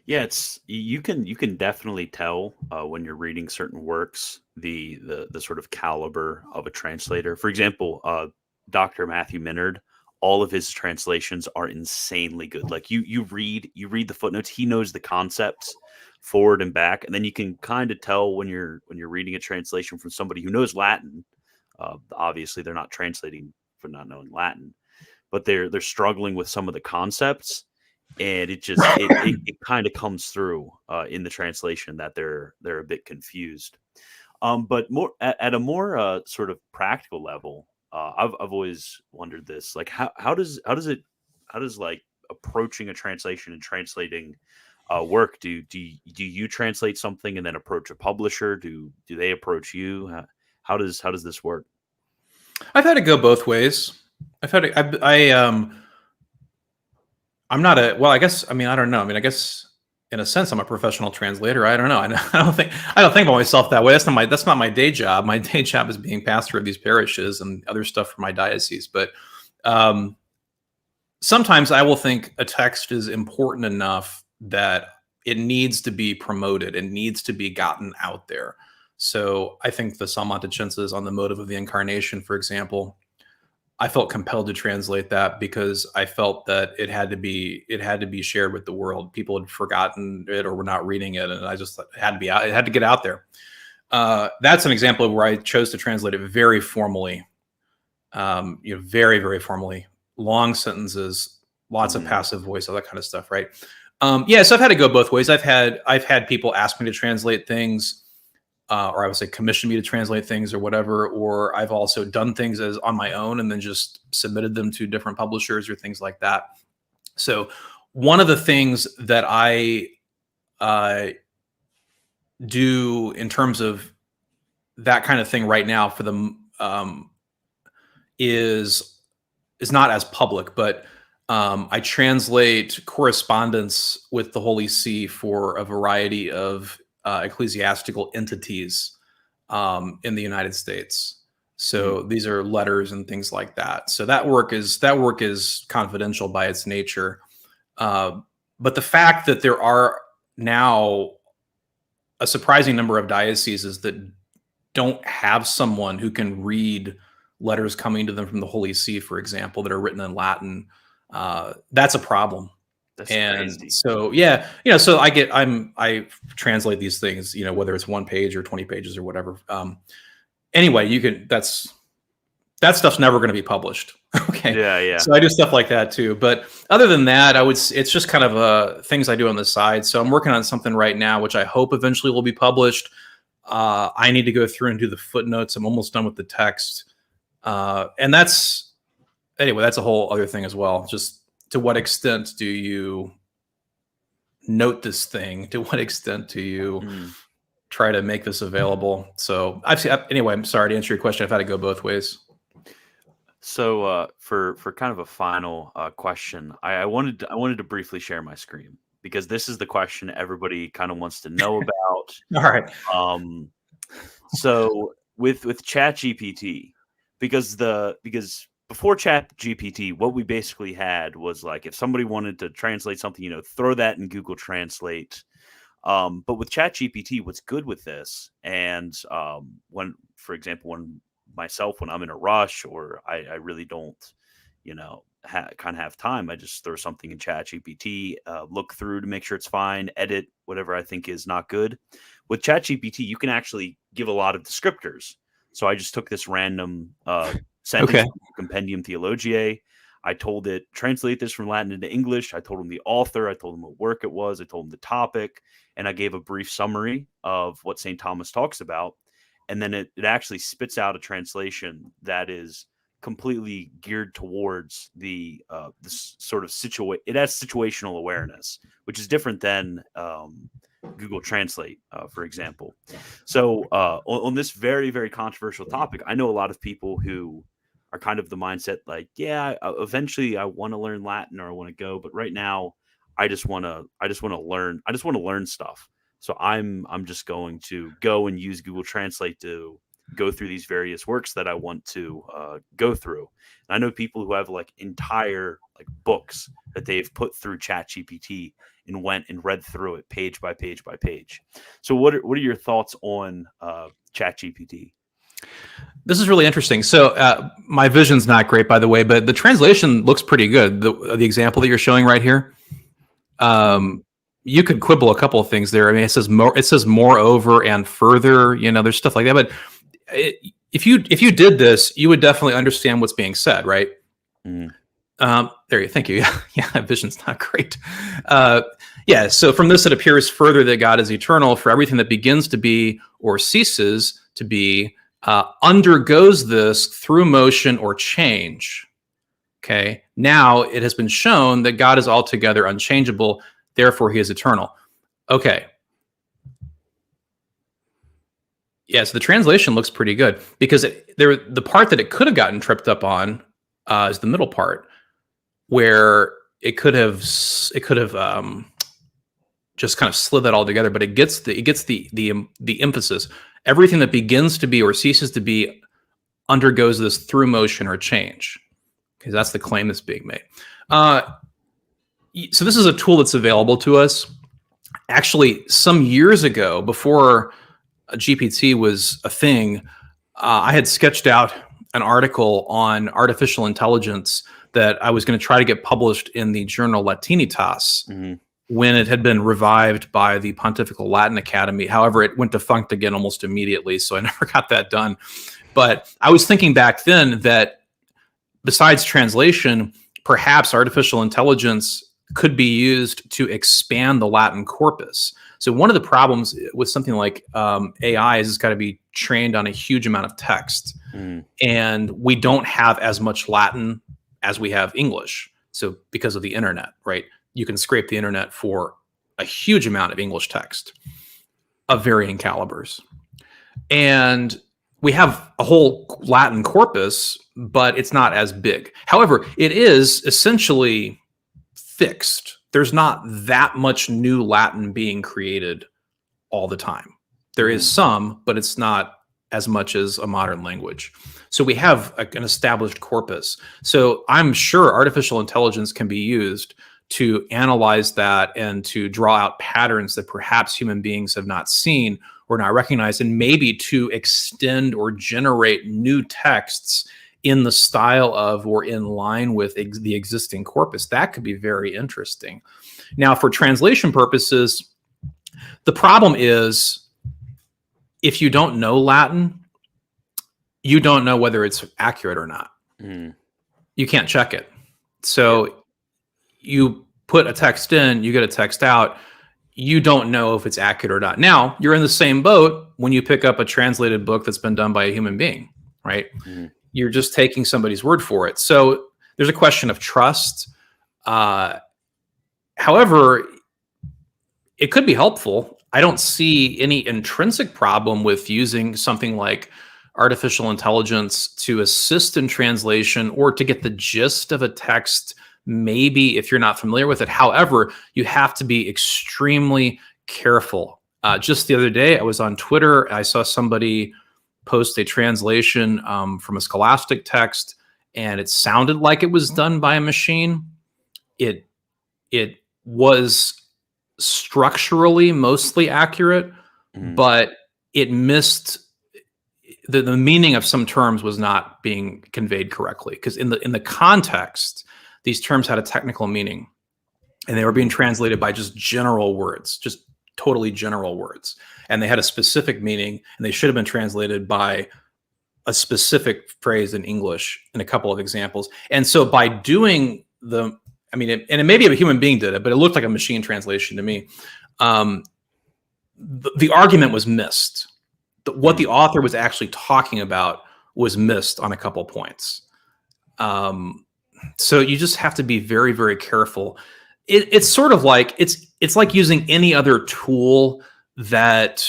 Yeah, you can definitely tell when you're reading certain works the sort of caliber of a translator. For example, Dr. Matthew Minard, all of his translations are insanely good. Like you read the footnotes, he knows the concepts forward and back, and then you can kind of tell when you're reading a translation from somebody who knows Latin. Obviously, they're not translating for not knowing Latin, but they're struggling with some of the concepts. And it kind of comes through in the translation that they're a bit confused. But more at a more sort of practical level, I've always wondered this: like how does like approaching a translation and translating work? Do you translate something and then approach a publisher? Do they approach you? How does this work? I've had to go both ways. I'm not I guess, I don't know. I guess in a sense I'm a professional translator. I don't know. I don't think about myself that way. That's not my day job. My day job is being pastor of these parishes and other stuff for my diocese. But sometimes I will think a text is important enough that it needs to be promoted and needs to be gotten out there. So I think the Semantics on the motive of the incarnation, for example, I felt compelled to translate that because I felt that it had to be shared with the world. People had forgotten it or were not reading it, and I just thought it had to be out. It had to get out there. That's an example of where I chose to translate it very formally. Very, very formally. Long sentences, lots of passive voice, all that kind of stuff, right? So I've had to go both ways. I've had people ask me to translate things. Or I would say commission me to translate things or whatever, or I've also done things as on my own and then just submitted them to different publishers or things like that. So one of the things that I do in terms of that kind of thing right now for the is not as public, but I translate correspondence with the Holy See for a variety of ecclesiastical entities in the United States. So these are letters and things like that. So that work is confidential by its nature. But the fact that there are now a surprising number of dioceses that don't have someone who can read letters coming to them from the Holy See, for example, that are written in Latin, that's a problem. That's and crazy. So yeah, so I translate these things, whether it's 1 page or 20 pages or whatever. Anyway, that stuff's never going to be published. Okay. Yeah. So I do stuff like that too. But other than that, it's just kind of things I do on the side. So I'm working on something right now, which I hope eventually will be published. I need to go through and do the footnotes. I'm almost done with the text. And that's a whole other thing as well. Just to what extent do you note this thing? To what extent do you try to make this available? So anyway, I'm sorry to answer your question. I've had to go both ways. So for kind of a final question, I wanted to briefly share my screen because this is the question everybody kind of wants to know about. All right. So with ChatGPT, because before ChatGPT, what we basically had was like if somebody wanted to translate something, throw that in Google Translate. But with ChatGPT, what's good with this, and when I'm in a rush or I really don't, kind of have time, I just throw something in ChatGPT, look through to make sure it's fine, edit whatever I think is not good. With ChatGPT, you can actually give a lot of descriptors. So I just took this random sentence from Compendium Theology. I told it, translate this from Latin into English. I told him the author. I told him what work it was. I told him the topic. And I gave a brief summary of what St. Thomas talks about. And then it actually spits out a translation that is completely geared towards the sort of it has situational awareness, which is different than Google Translate, for example. So on this very, very controversial topic, I know a lot of people who are kind of the mindset like, yeah, eventually I want to learn Latin or I want to go, but right now I just want to learn stuff. So I'm just going to go and use Google Translate to go through these various works that I want to go through. And I know people who have like entire like books that they've put through ChatGPT and went and read through it page by page by page. So what are your thoughts on ChatGPT? This is really interesting. So my vision's not great, by the way, but the translation looks pretty good. The example that you're showing right here, you could quibble a couple of things there. I mean, it says moreover and further. There's stuff like that. But if you did this, you would definitely understand what's being said, right? Thank you. Yeah, vision's not great. Yeah. So from this, it appears further that God is eternal, for everything that begins to be or ceases to be undergoes this through motion or change. Okay. Now it has been shown that God is altogether unchangeable, therefore he is eternal. Okay. Yeah, so the translation looks pretty good because the part that it could have gotten tripped up on is the middle part, where it could have just kind of slid that all together. But it gets the emphasis. Everything that begins to be or ceases to be undergoes this through motion or change, because that's the claim that's being made. So this is a tool that's available to us. Actually, some years ago, before GPT was a thing, I had sketched out an article on artificial intelligence that I was going to try to get published in the journal Latinitas when it had been revived by the Pontifical Latin Academy. However, it went defunct again almost immediately, so I never got that done. But I was thinking back then that besides translation, perhaps artificial intelligence could be used to expand the Latin corpus. So one of the problems with something like AI is it's got to be trained on a huge amount of text. And we don't have as much Latin as we have English. So because of the internet, right? You can scrape the internet for a huge amount of English text of varying calibers. And we have a whole Latin corpus, but it's not as big. However, it is essentially fixed. There's not that much new Latin being created all the time. There is some, but it's not as much as a modern language. So we have an established corpus. So I'm sure artificial intelligence can be used to analyze that and to draw out patterns that perhaps human beings have not seen or not recognized, and maybe to extend or generate new texts in the style of or in line with the existing corpus. That could be very interesting. Now, for translation purposes, the problem is if you don't know Latin, you don't know whether it's accurate or not. You can't check it. So you put a text in, you get a text out, you don't know if it's accurate or not. Now, you're in the same boat when you pick up a translated book that's been done by a human being, right? You're just taking somebody's word for it. So there's a question of trust. However, it could be helpful. I don't see any intrinsic problem with using something like artificial intelligence to assist in translation or to get the gist of a text, maybe if you're not familiar with it. However, you have to be extremely careful. Just the other day, I was on Twitter. I saw somebody post a translation from a Scholastic text, and it sounded like it was done by a machine. It was structurally mostly accurate, but it missed the meaning of some terms was not being conveyed correctly, because in the context, these terms had a technical meaning, and they were being translated by just general words, just totally general words, and they had a specific meaning, and they should have been translated by a specific phrase in English in a couple of examples. And so by doing and it maybe a human being did it, but it looked like a machine translation to me. The argument was missed. What the author was actually talking about was missed on a couple points. So you just have to be very, very careful. It's sort of like it's like using any other tool that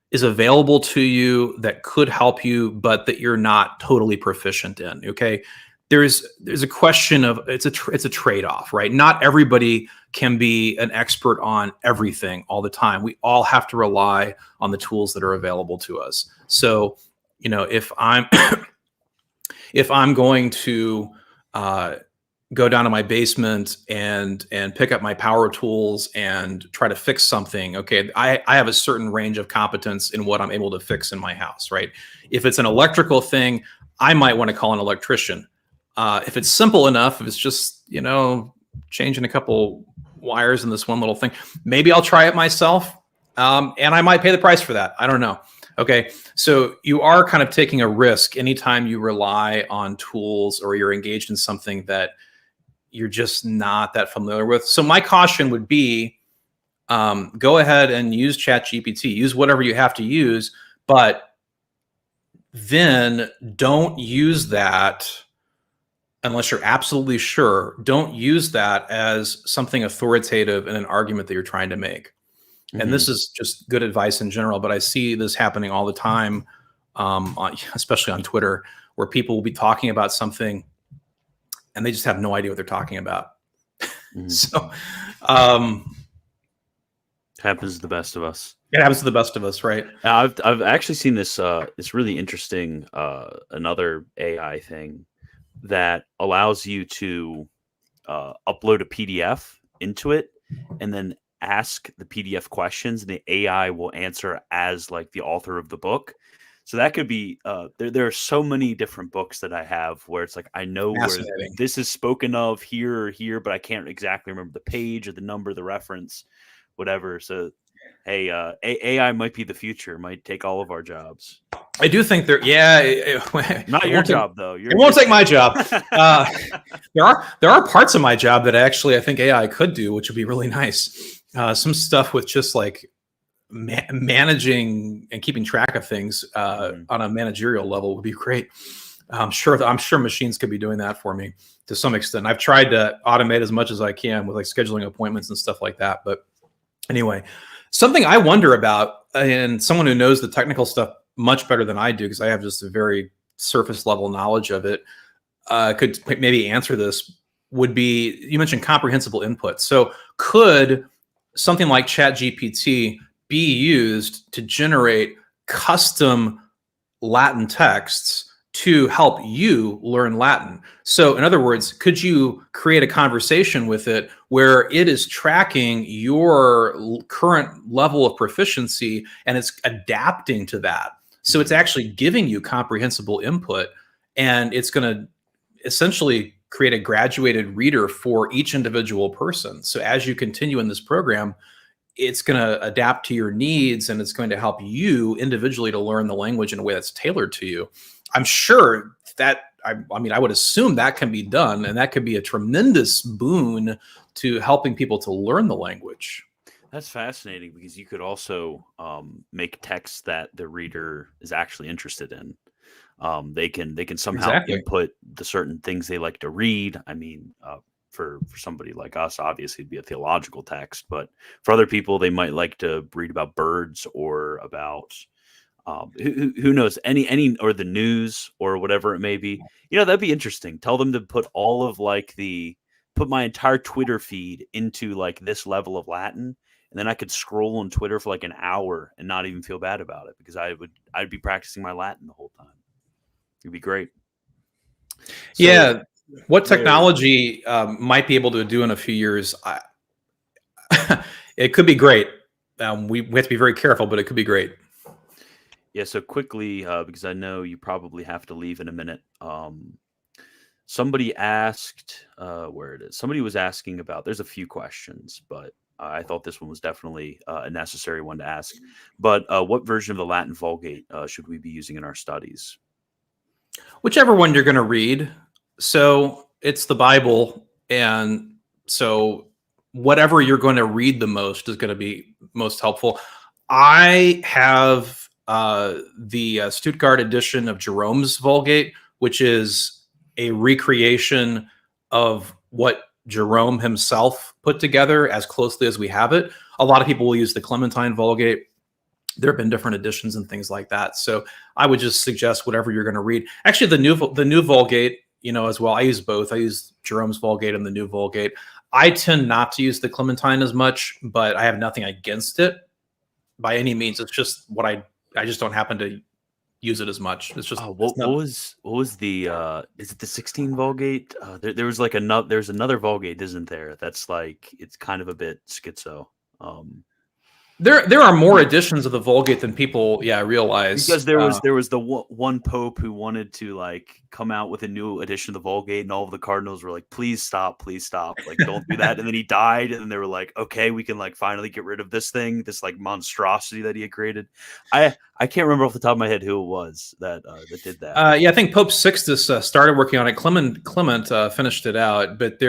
is available to you that could help you, but that you're not totally proficient in. Okay. There's a question of it's a trade-off, right? Not everybody can be an expert on everything all the time. We all have to rely on the tools that are available to us. So, if I'm going to go down to my basement and pick up my power tools and try to fix something, okay, I have a certain range of competence in what I'm able to fix in my house, right? If it's an electrical thing, I might want to call an electrician. If it's simple enough, if it's just, changing a couple wires in this one little thing, maybe I'll try it myself. And I might pay the price for that. I don't know. Okay. So you are kind of taking a risk anytime you rely on tools or you're engaged in something that you're just not that familiar with. So my caution would be, go ahead and use ChatGPT, use whatever you have to use, but then don't use that unless you're absolutely sure. Don't use that as something authoritative in an argument that you're trying to make. And this is just good advice in general, but I see this happening all the time, especially on Twitter, where people will be talking about something and they just have no idea what they're talking about. So happens to the best of us. It happens to the best of us, right? I've actually seen this it's really interesting another AI thing that allows you to upload a PDF into it and then ask the PDF questions, and the AI will answer as like the author of the book. So that could be there are so many different books that I have where it's like I know where this is spoken of here or here, but I can't exactly remember the page or the number, the reference, whatever. So hey, AI might be the future, might take all of our jobs. I do think not your job though. It won't take my job. There are parts of my job that actually I think AI could do, which would be really nice. Some stuff with just like managing and keeping track of things on a managerial level would be great. I'm sure machines could be doing that for me to some extent. I've tried to automate as much as I can with like scheduling appointments and stuff like that. But anyway, something I wonder about, and someone who knows the technical stuff much better than I do, because I have just a very surface level knowledge of it, could maybe answer this, would be, you mentioned comprehensible input. So could something like ChatGPT be used to generate custom Latin texts to help you learn Latin? So in other words, could you create a conversation with it where it is tracking your current level of proficiency and it's adapting to that? So it's actually giving you comprehensible input, and it's going to essentially create a graduated reader for each individual person. So as you continue in this program, it's going to adapt to your needs, and it's going to help you individually to learn the language in a way that's tailored to you. I'm sure that, I mean, I would assume that can be done, and that could be a tremendous boon to helping people to learn the language. That's fascinating, because you could also make texts that the reader is actually interested in. They can somehow input the certain things they like to read. I mean, for somebody like us, obviously it'd be a theological text, but for other people, they might like to read about birds or about who knows, any or the news or whatever it may be. That'd be interesting. Tell them to put all of put my entire Twitter feed into like this level of Latin, and then I could scroll on Twitter for like an hour and not even feel bad about it, because I'd be practicing my Latin the whole time. It'd be great. So, yeah. What technology might be able to do in a few years, it could be great. We have to be very careful, but it could be great. Yeah, so quickly, because I know you probably have to leave in a minute. Somebody asked, where it is. Somebody was asking about, there's a few questions, but I thought this one was definitely a necessary one to ask. But what version of the Latin Vulgate should we be using in our studies? Whichever one you're going to read. So it's the Bible, and so whatever you're going to read the most is going to be most helpful. I have the Stuttgart edition of Jerome's Vulgate, which is a recreation of what Jerome himself put together as closely as we have it. A lot of people will use the Clementine Vulgate. There have been different editions and things like that. So I would just suggest whatever you're going to read. Actually, the new Vulgate, as well. I use both. I use Jerome's Vulgate and the new Vulgate. I tend not to use the Clementine as much, but I have nothing against it by any means. It's just what I just don't happen to use it as much. It's just what was the is it the 16 Vulgate? There was like there's another Vulgate, isn't there? That's like, it's kind of a bit schizo. There are more editions of the Vulgate than people realize, because there was the one pope who wanted to like come out with a new edition of the Vulgate, and all of the cardinals were like, please stop, like don't do that. And then he died, and then they were like, okay, we can like finally get rid of this thing, this like monstrosity that he had created. I can't remember off the top of my head who it was that did that. I think Pope Sixtus started working on it. Clement finished it out, but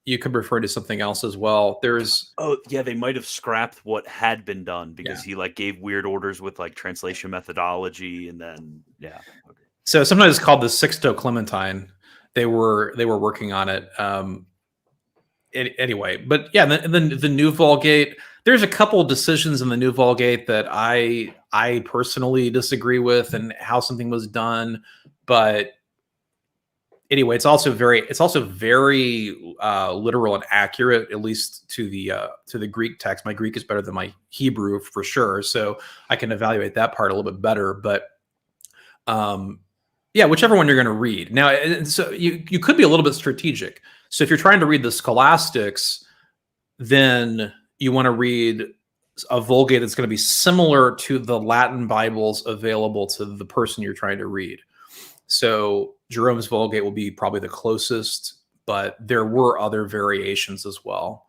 you could refer to something else as well. They might have scrapped what had been done, because he like gave weird orders with like translation methodology, and then okay. So sometimes it's called the Sixto Clementine. They were working on it. Anyway, but the new Vulgate. There's a couple of decisions in the new Vulgate that I personally disagree with, and how something was done, but. Anyway, it's also very literal and accurate, at least to the Greek text. My Greek is better than my Hebrew for sure, so I can evaluate that part a little bit better. But whichever one you're going to read. Now, so you could be a little bit strategic. So if you're trying to read the Scholastics, then you want to read a Vulgate that's going to be similar to the Latin Bibles available to the person you're trying to read. So Jerome's Vulgate will be probably the closest, but there were other variations as well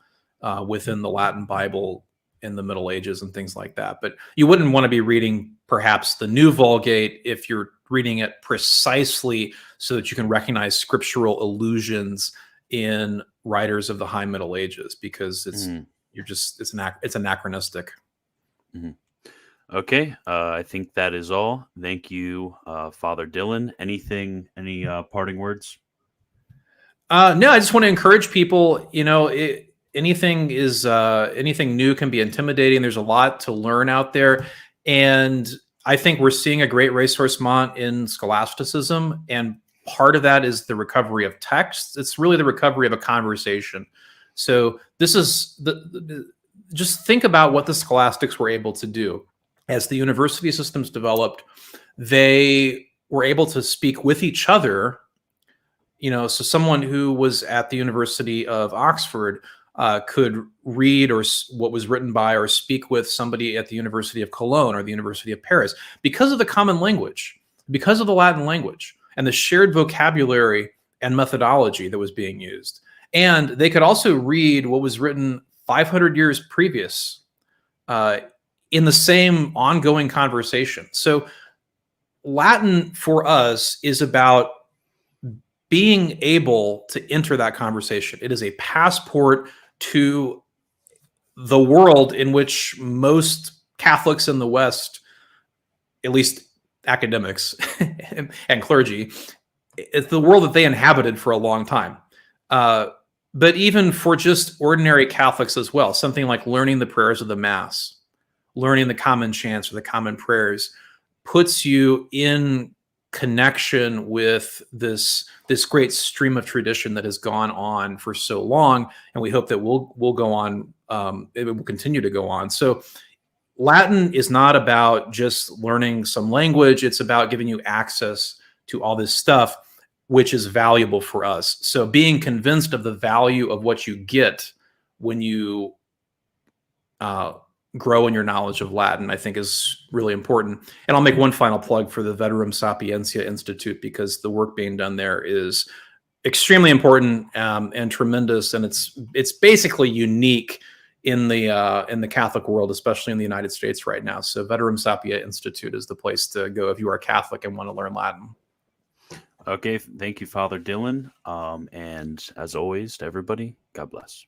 within the Latin Bible in the Middle Ages and things like that. But you wouldn't want to be reading perhaps the new Vulgate if you're reading it precisely so that you can recognize scriptural allusions in writers of the High Middle Ages, because it's anachronistic. Mm-hmm. Okay, I think that is all. Thank you, Father Dylan. Any parting words? No, I just want to encourage people. Anything new can be intimidating. There's a lot to learn out there, and I think we're seeing a great ressourcement in scholasticism, and part of that is the recovery of texts. It's really the recovery of a conversation. So this is just think about what the scholastics were able to do. As the university systems developed, they were able to speak with each other. So someone who was at the University of Oxford could read or what was written by or speak with somebody at the University of Cologne or the University of Paris because of the common language, because of the Latin language and the shared vocabulary and methodology that was being used. And they could also read what was written 500 years previous in the same ongoing conversation. So Latin for us is about being able to enter that conversation. It is a passport to the world in which most Catholics in the West, at least academics and clergy, it's the world that they inhabited for a long time. But even for just ordinary Catholics as well, something like learning the prayers of the Mass, learning the common chants or the common prayers puts you in connection with this great stream of tradition that has gone on for so long, and we hope that we'll go on. It will continue to go on. So Latin is not about just learning some language; it's about giving you access to all this stuff, which is valuable for us. So being convinced of the value of what you get when you grow in your knowledge of Latin, I think is really important. And I'll make one final plug for the Veterum Sapientia Institute, because the work being done there is extremely important and tremendous, and it's basically unique in the Catholic world, especially in the United States right now. So Veterum Sapientia Institute is the place to go if you are Catholic and want to learn Latin. Okay, thank you, Father Dylan. And as always, to everybody, God bless.